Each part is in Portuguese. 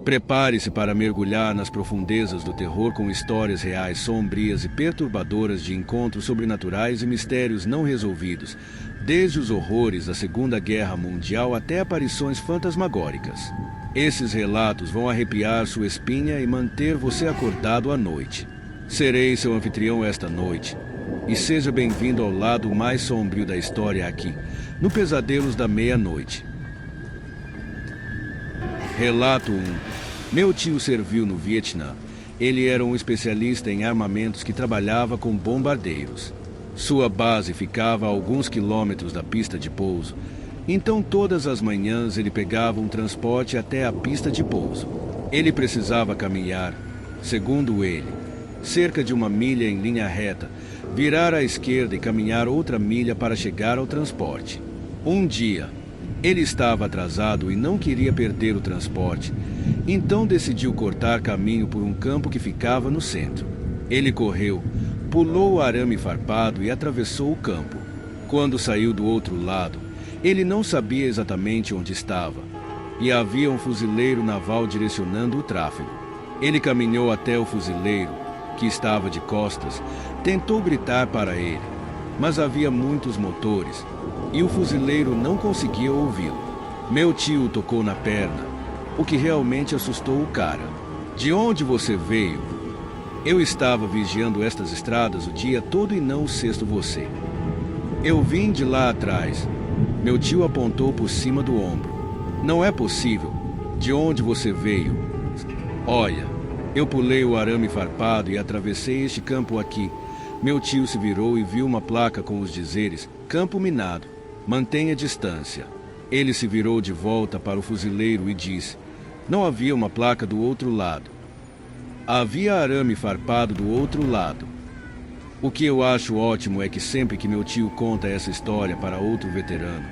Prepare-se para mergulhar nas profundezas do terror com histórias reais, sombrias e perturbadoras de encontros sobrenaturais e mistérios não resolvidos, desde os horrores da Segunda Guerra Mundial até aparições fantasmagóricas. Esses relatos vão arrepiar sua espinha e manter você acordado à noite. Serei seu anfitrião esta noite, e seja bem-vindo ao lado mais sombrio da história aqui, no Pesadelos da Meia-Noite. Relato 1. Meu tio serviu no Vietnã. Ele era um especialista em armamentos que trabalhava com bombardeiros. Sua base ficava a alguns quilômetros da pista de pouso. Então, todas as manhãs, ele pegava um transporte até a pista de pouso. Ele precisava caminhar, segundo ele, cerca de 1 milha em linha reta, virar à esquerda e caminhar outra milha para chegar ao transporte. Um dia, ele estava atrasado e não queria perder o transporte, então decidiu cortar caminho por um campo que ficava no centro. Ele correu, pulou o arame farpado e atravessou o campo. Quando saiu do outro lado, ele não sabia exatamente onde estava, e havia um fuzileiro naval direcionando o tráfego. Ele caminhou até o fuzileiro, que estava de costas, tentou gritar para ele, mas havia muitos motores, e o fuzileiro não conseguia ouvi-lo. Meu tio o tocou na perna, o que realmente assustou o cara. De onde você veio? Eu estava vigiando estas estradas o dia todo e não o sexto você. Eu vim de lá atrás. Meu tio apontou por cima do ombro. Não é possível. De onde você veio? Olha, eu pulei o arame farpado e atravessei este campo aqui. Meu tio se virou e viu uma placa com os dizeres: Campo minado, mantenha distância. Ele se virou de volta para o fuzileiro e disse: Não havia uma placa do outro lado. Havia arame farpado do outro lado. O que eu acho ótimo é que sempre que meu tio conta essa história para outro veterano,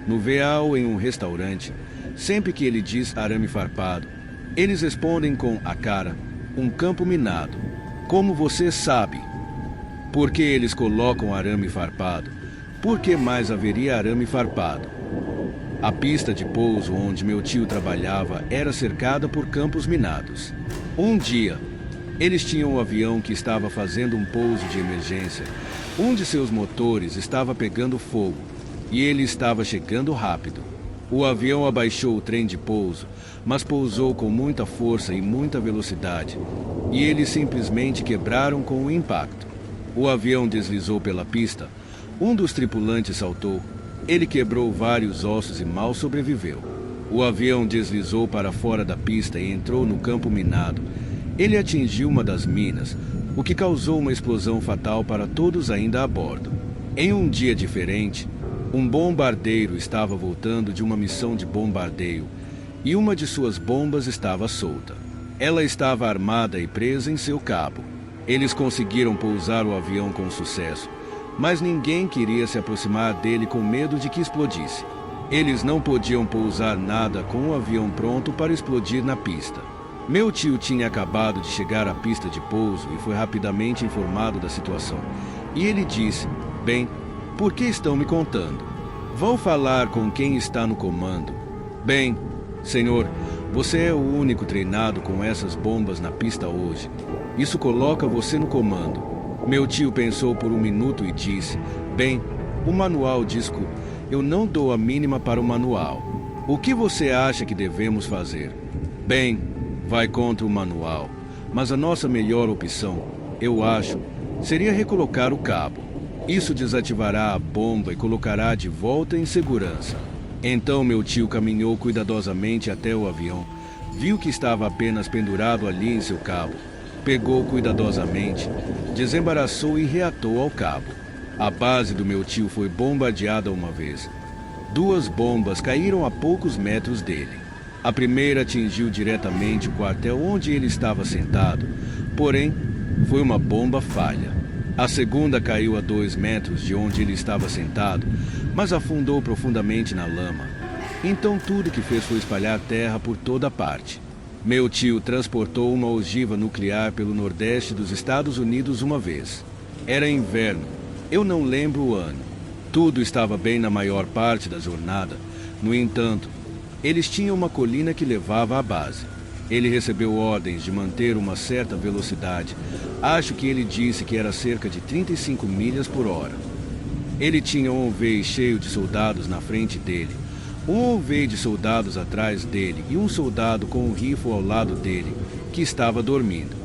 no VA ou em um restaurante, sempre que ele diz arame farpado, eles respondem com a cara: um campo minado. Como você sabe? Por que eles colocam arame farpado? Por que mais haveria arame farpado? A pista de pouso onde meu tio trabalhava era cercada por campos minados. Um dia, eles tinham um avião que estava fazendo um pouso de emergência. Um de seus motores estava pegando fogo e ele estava chegando rápido. O avião abaixou o trem de pouso, mas pousou com muita força e muita velocidade, e eles simplesmente quebraram com o impacto. O avião deslizou pela pista. Um dos tripulantes saltou. Ele quebrou vários ossos e mal sobreviveu. O avião deslizou para fora da pista e entrou no campo minado. Ele atingiu uma das minas, o que causou uma explosão fatal para todos ainda a bordo. Em um dia diferente, um bombardeiro estava voltando de uma missão de bombardeio e uma de suas bombas estava solta. Ela estava armada e presa em seu cabo. Eles conseguiram pousar o avião com sucesso, mas ninguém queria se aproximar dele com medo de que explodisse. Eles não podiam pousar nada com o avião pronto para explodir na pista. Meu tio tinha acabado de chegar à pista de pouso e foi rapidamente informado da situação. E ele disse: Bem, por que estão me contando? Vou falar com quem está no comando. Bem, senhor, você é o único treinado com essas bombas na pista hoje. Isso coloca você no comando. Meu tio pensou por um minuto e disse: Bem, o manual diz que eu não dou a mínima para o manual. O que você acha que devemos fazer? Bem, vai contra o manual, mas a nossa melhor opção, eu acho, seria recolocar o cabo. Isso desativará a bomba e colocará de volta em segurança. Então meu tio caminhou cuidadosamente até o avião, viu que estava apenas pendurado ali em seu cabo, pegou cuidadosamente, desembaraçou e reatou ao cabo. A base do meu tio foi bombardeada uma vez. 2 bombas caíram a poucos metros dele. A primeira atingiu diretamente o quartel onde ele estava sentado, porém, foi uma bomba falha. A segunda caiu a 2 metros de onde ele estava sentado, mas afundou profundamente na lama. Então tudo que fez foi espalhar terra por toda parte. Meu tio transportou uma ogiva nuclear pelo nordeste dos Estados Unidos uma vez. Era inverno, eu não lembro o ano. Tudo estava bem na maior parte da jornada. No entanto, eles tinham uma colina que levava à base. Ele recebeu ordens de manter uma certa velocidade. Acho que ele disse que era cerca de 35 milhas por hora. Ele tinha um Humvee cheio de soldados na frente dele, um Humvee de soldados atrás dele e um soldado com um rifle ao lado dele, que estava dormindo.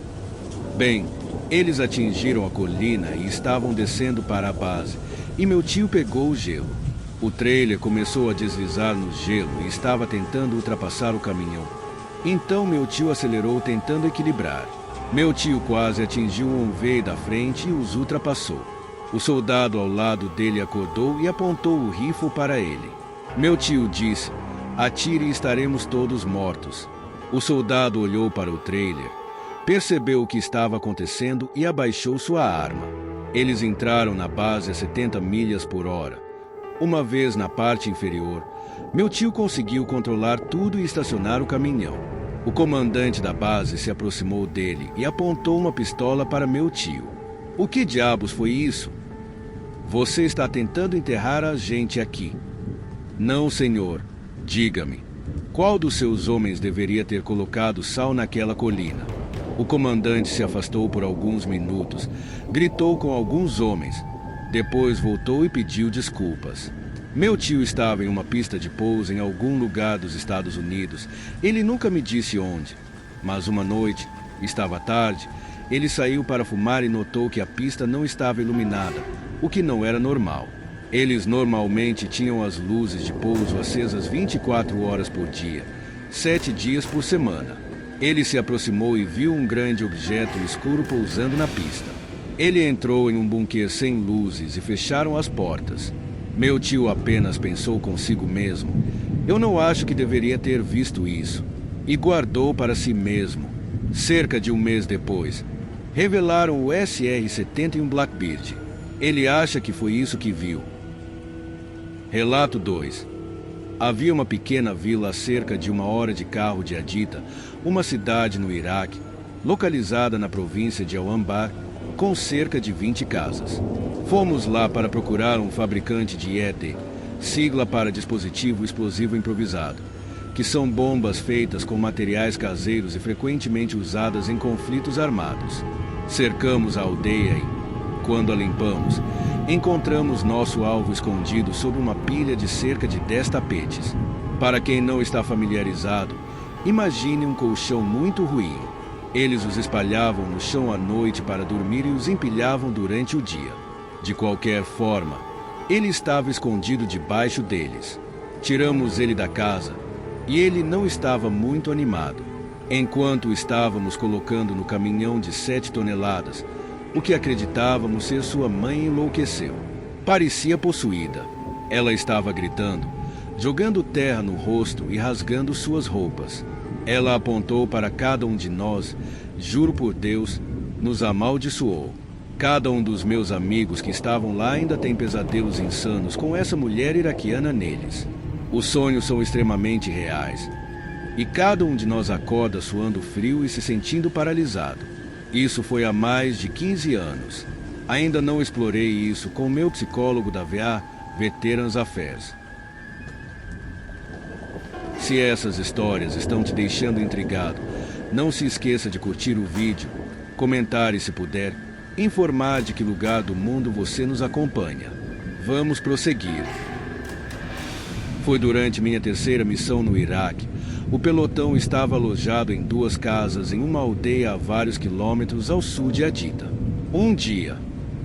Bem, eles atingiram a colina e estavam descendo para a base, e meu tio pegou o gelo. O trailer começou a deslizar no gelo e estava tentando ultrapassar o caminhão. Então meu tio acelerou tentando equilibrar. Meu tio quase atingiu o Humvee da frente e os ultrapassou. O soldado ao lado dele acordou e apontou o rifle para ele. Meu tio disse: "Atire e estaremos todos mortos." O soldado olhou para o trailer, percebeu o que estava acontecendo e abaixou sua arma. Eles entraram na base a 70 milhas por hora. Uma vez na parte inferior, meu tio conseguiu controlar tudo e estacionar o caminhão. O comandante da base se aproximou dele e apontou uma pistola para meu tio. "O que diabos foi isso?" "Você está tentando enterrar a gente aqui." "Não, senhor. Diga-me, qual dos seus homens deveria ter colocado sal naquela colina?" O comandante se afastou por alguns minutos, gritou com alguns homens. Depois voltou e pediu desculpas. Meu tio estava em uma pista de pouso em algum lugar dos Estados Unidos. Ele nunca me disse onde. Mas uma noite, estava tarde, ele saiu para fumar e notou que a pista não estava iluminada, o que não era normal. Eles normalmente tinham as luzes de pouso acesas 24 horas por dia, 7 dias por semana. Ele se aproximou e viu um grande objeto escuro pousando na pista. Ele entrou em um bunker sem luzes e fecharam as portas. Meu tio apenas pensou consigo mesmo: "Eu não acho que deveria ter visto isso." E guardou para si mesmo. Cerca de um mês depois, revelaram o SR-71 Blackbird. Ele acha que foi isso que viu. Relato 2. Havia uma pequena vila a cerca de 1 hora de carro de Haditha, uma cidade no Iraque, localizada na província de Al-Anbar, com cerca de 20 casas. Fomos lá para procurar um fabricante de IED, sigla para dispositivo explosivo improvisado, que são bombas feitas com materiais caseiros e frequentemente usadas em conflitos armados. Cercamos a aldeia e, quando a limpamos, encontramos nosso alvo escondido sob uma pilha de cerca de 10 tapetes. Para quem não está familiarizado, imagine um colchão muito ruim. Eles os espalhavam no chão à noite para dormir e os empilhavam durante o dia. De qualquer forma, ele estava escondido debaixo deles. Tiramos ele da casa e ele não estava muito animado. Enquanto estávamos colocando no caminhão de 7 toneladas, o que acreditávamos ser sua mãe enlouqueceu. Parecia possuída. Ela estava gritando, jogando terra no rosto e rasgando suas roupas. Ela apontou para cada um de nós, juro por Deus, nos amaldiçoou. Cada um dos meus amigos que estavam lá ainda tem pesadelos insanos com essa mulher iraquiana neles. Os sonhos são extremamente reais. E cada um de nós acorda suando frio e se sentindo paralisado. Isso foi há mais de 15 anos. Ainda não explorei isso com o meu psicólogo da VA, Veterans Affairs. Se essas histórias estão te deixando intrigado, não se esqueça de curtir o vídeo, comentar e, se puder, informar de que lugar do mundo você nos acompanha. Vamos prosseguir. Foi durante minha terceira missão no Iraque. O pelotão estava alojado em 2 casas em uma aldeia a vários quilômetros ao sul de Haditha. Um dia,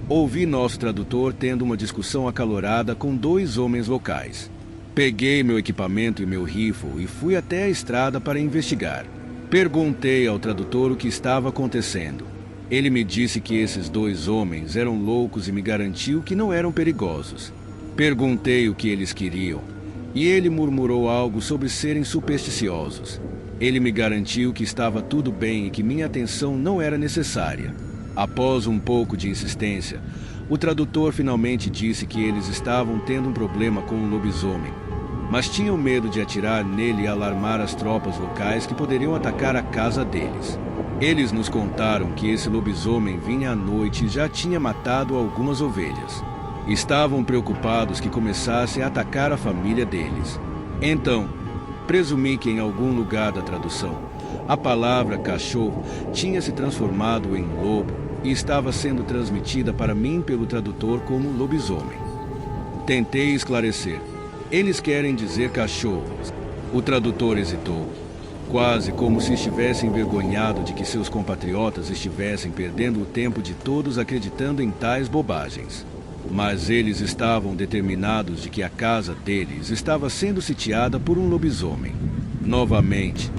ouvi nosso tradutor tendo uma discussão acalorada com 2 homens locais. Peguei meu equipamento e meu rifle e fui até a estrada para investigar. Perguntei ao tradutor o que estava acontecendo. Ele me disse que esses 2 homens eram loucos e me garantiu que não eram perigosos. Perguntei o que eles queriam, e ele murmurou algo sobre serem supersticiosos. Ele me garantiu que estava tudo bem e que minha atenção não era necessária. Após um pouco de insistência, o tradutor finalmente disse que eles estavam tendo um problema com o lobisomem, mas tinham medo de atirar nele e alarmar as tropas locais que poderiam atacar a casa deles. Eles nos contaram que esse lobisomem vinha à noite e já tinha matado algumas ovelhas. Estavam preocupados que começasse a atacar a família deles. Então, presumi que em algum lugar da tradução, A palavra cachorro tinha se transformado em lobo e estava sendo transmitida para mim pelo tradutor como lobisomem. Tentei esclarecer. Eles querem dizer cachorros. O tradutor hesitou, quase como se estivesse envergonhado de que seus compatriotas estivessem perdendo o tempo de todos acreditando em tais bobagens. Mas eles estavam determinados de que a casa deles estava sendo sitiada por um lobisomem. Novamente,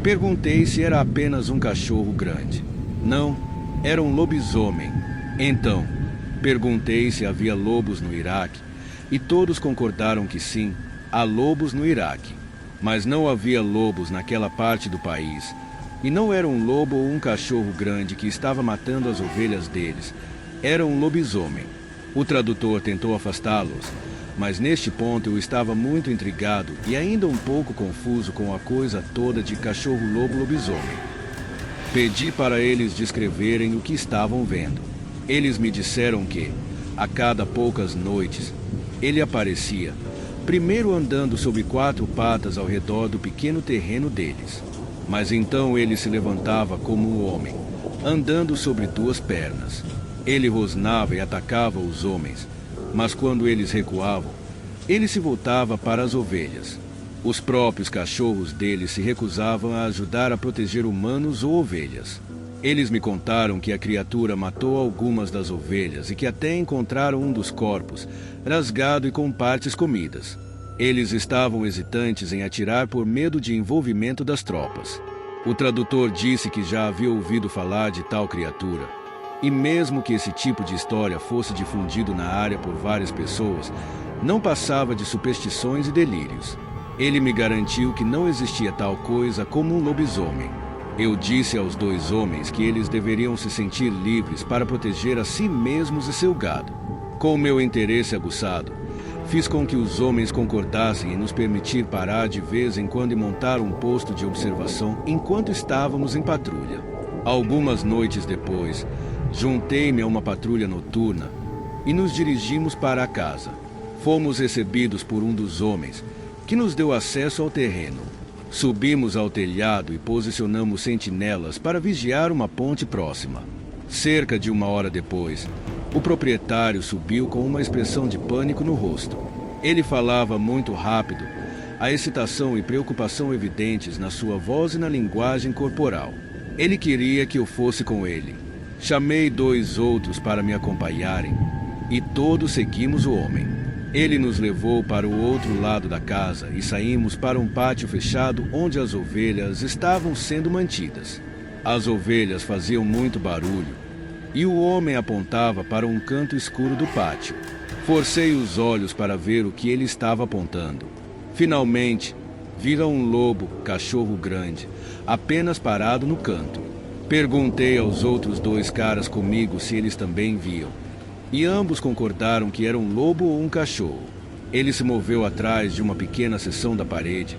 perguntei se era apenas um cachorro grande. Não, era um lobisomem. Então, perguntei se havia lobos no Iraque, e todos concordaram que sim, há lobos no Iraque. Mas não havia lobos naquela parte do país. E não era um lobo ou um cachorro grande que estava matando as ovelhas deles. Era um lobisomem. O tradutor tentou afastá-los, mas neste ponto eu estava muito intrigado e ainda um pouco confuso com a coisa toda de cachorro-lobo-lobisomem. Pedi para eles descreverem o que estavam vendo. Eles me disseram que, a cada poucas noites, ele aparecia, primeiro andando sobre 4 patas ao redor do pequeno terreno deles. Mas então ele se levantava como um homem, andando sobre 2 pernas. Ele rosnava e atacava os homens, mas quando eles recuavam, ele se voltava para as ovelhas. Os próprios cachorros dele se recusavam a ajudar a proteger humanos ou ovelhas. Eles me contaram que a criatura matou algumas das ovelhas e que até encontraram um dos corpos, rasgado e com partes comidas. Eles estavam hesitantes em atirar por medo de envolvimento das tropas. O tradutor disse que já havia ouvido falar de tal criatura. E mesmo que esse tipo de história fosse difundido na área por várias pessoas, não passava de superstições e delírios. Ele me garantiu que não existia tal coisa como um lobisomem. Eu disse aos 2 homens que eles deveriam se sentir livres para proteger a si mesmos e seu gado. Com meu interesse aguçado, fiz com que os homens concordassem em nos permitir parar de vez em quando e montar um posto de observação enquanto estávamos em patrulha. Algumas noites depois, juntei-me a uma patrulha noturna e nos dirigimos para a casa. Fomos recebidos por um dos homens, que nos deu acesso ao terreno. Subimos ao telhado e posicionamos sentinelas para vigiar uma ponte próxima. Cerca de 1 hora depois, o proprietário subiu com uma expressão de pânico no rosto. Ele falava muito rápido, a excitação e preocupação evidentes na sua voz e na linguagem corporal. Ele queria que eu fosse com ele. Chamei 2 outros para me acompanharem e todos seguimos o homem. Ele nos levou para o outro lado da casa e saímos para um pátio fechado onde as ovelhas estavam sendo mantidas. As ovelhas faziam muito barulho e o homem apontava para um canto escuro do pátio. Forcei os olhos para ver o que ele estava apontando. Finalmente, vira um lobo, cachorro grande, apenas parado no canto. Perguntei aos outros 2 caras comigo se eles também viam. E ambos concordaram que era um lobo ou um cachorro. Ele se moveu atrás de uma pequena seção da parede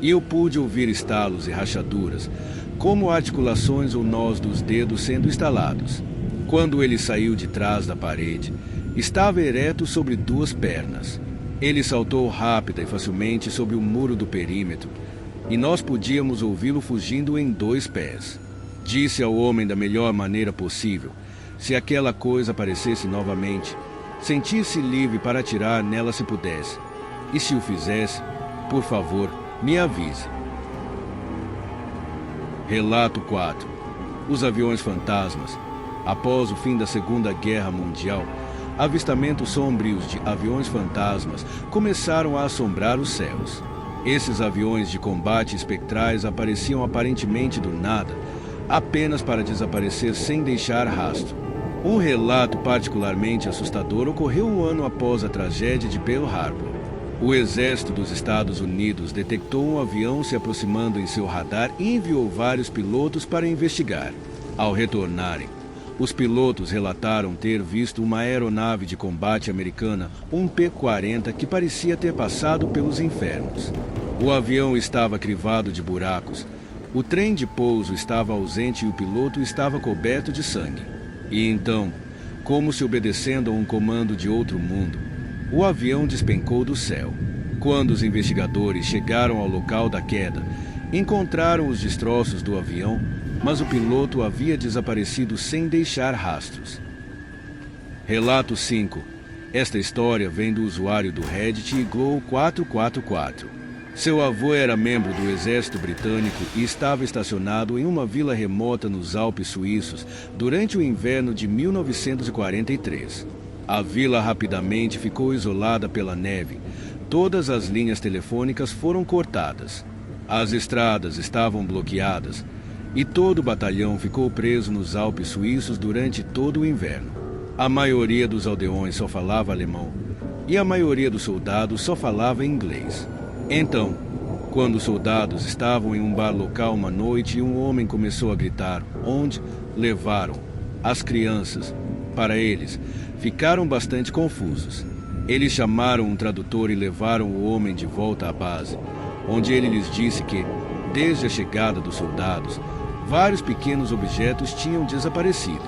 e eu pude ouvir estalos e rachaduras, como articulações ou nós dos dedos sendo estalados. Quando ele saiu de trás da parede, estava ereto sobre 2 pernas. Ele saltou rápida e facilmente sobre o muro do perímetro e nós podíamos ouvi-lo fugindo em 2 pés. Disse ao homem da melhor maneira possível: se aquela coisa aparecesse novamente, sentisse livre para atirar nela se pudesse. E se o fizesse, por favor, me avise. Relato 4. Os aviões fantasmas. Após o fim da Segunda Guerra Mundial, avistamentos sombrios de aviões fantasmas começaram a assombrar os céus. Esses aviões de combate espectrais apareciam aparentemente do nada, apenas para desaparecer sem deixar rastro. Um relato particularmente assustador ocorreu um ano após a tragédia de Pearl Harbor. O exército dos Estados Unidos detectou um avião se aproximando em seu radar e enviou vários pilotos para investigar. Ao retornarem, os pilotos relataram ter visto uma aeronave de combate americana, um P-40, que parecia ter passado pelos infernos. O avião estava crivado de buracos, o trem de pouso estava ausente e o piloto estava coberto de sangue. E então, como se obedecendo a um comando de outro mundo, o avião despencou do céu. Quando os investigadores chegaram ao local da queda, Encontraram os destroços do avião, mas o piloto havia desaparecido sem deixar rastros. Relato 5. Esta história vem do usuário do Reddit Glow444. Seu avô era membro do exército britânico e estava estacionado em uma vila remota nos Alpes suíços durante o inverno de 1943. A vila rapidamente ficou isolada pela neve. Todas as linhas telefônicas foram cortadas. As estradas estavam bloqueadas e todo o batalhão ficou preso nos Alpes suíços durante todo o inverno. A maioria dos aldeões só falava alemão e a maioria dos soldados só falava inglês. Então, quando os soldados estavam em um bar local uma noite e um homem começou a gritar onde levaram as crianças, para eles, ficaram bastante confusos. Eles chamaram um tradutor e levaram o homem de volta à base, onde ele lhes disse que, desde a chegada dos soldados, vários pequenos objetos tinham desaparecido.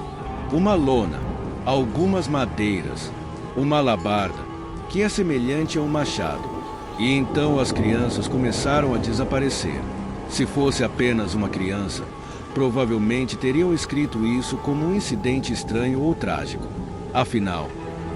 Uma lona, algumas madeiras, uma alabarda, que é semelhante a um machado. E então as crianças começaram a desaparecer. Se fosse apenas uma criança, provavelmente teriam escrito isso como um incidente estranho ou trágico. Afinal,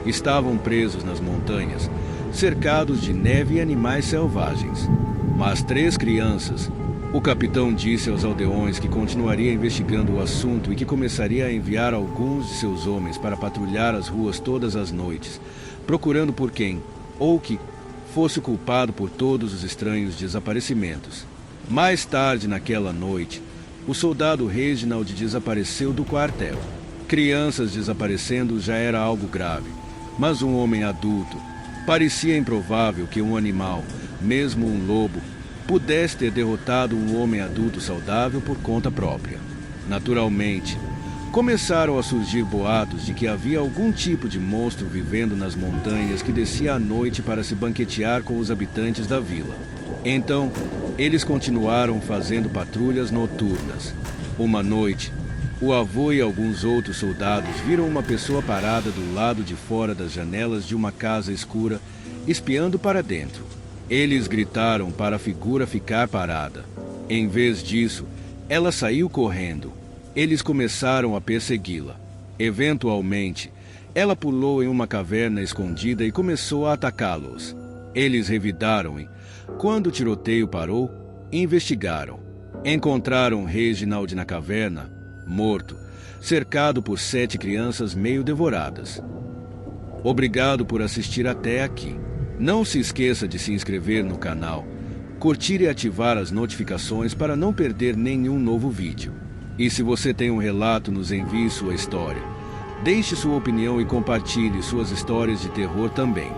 estavam presos nas montanhas, cercados de neve e animais selvagens. Mas 3 crianças. O capitão disse aos aldeões que continuaria investigando o assunto e que começaria a enviar alguns de seus homens para patrulhar as ruas todas as noites, procurando por quem, ou que, fosse o culpado por todos os estranhos desaparecimentos. Mais tarde naquela noite, o soldado Reginald desapareceu do quartel. Crianças desaparecendo já era algo grave, mas um homem adulto. Parecia improvável que um animal, mesmo um lobo, pudesse ter derrotado um homem adulto saudável por conta própria. Naturalmente, começaram a surgir boatos de que havia algum tipo de monstro vivendo nas montanhas que descia à noite para se banquetear com os habitantes da vila. Então, eles continuaram fazendo patrulhas noturnas. Uma noite, o avô e alguns outros soldados viram uma pessoa parada do lado de fora das janelas de uma casa escura, espiando para dentro. Eles gritaram para a figura ficar parada. Em vez disso, ela saiu correndo. Eles começaram a persegui-la. Eventualmente, ela pulou em uma caverna escondida e começou a atacá-los. Eles revidaram e, quando o tiroteio parou, investigaram. Encontraram Reginald na caverna, morto, cercado por 7 crianças meio devoradas. Obrigado por assistir até aqui. Não se esqueça de se inscrever no canal, curtir e ativar as notificações para não perder nenhum novo vídeo. E se você tem um relato, nos envie sua história. Deixe sua opinião e compartilhe suas histórias de terror também.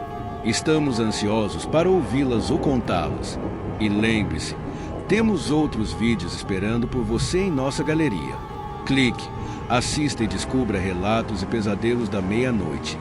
Estamos ansiosos para ouvi-las ou contá-las. E lembre-se, temos outros vídeos esperando por você em nossa galeria. Clique, assista e descubra relatos e pesadelos da meia-noite.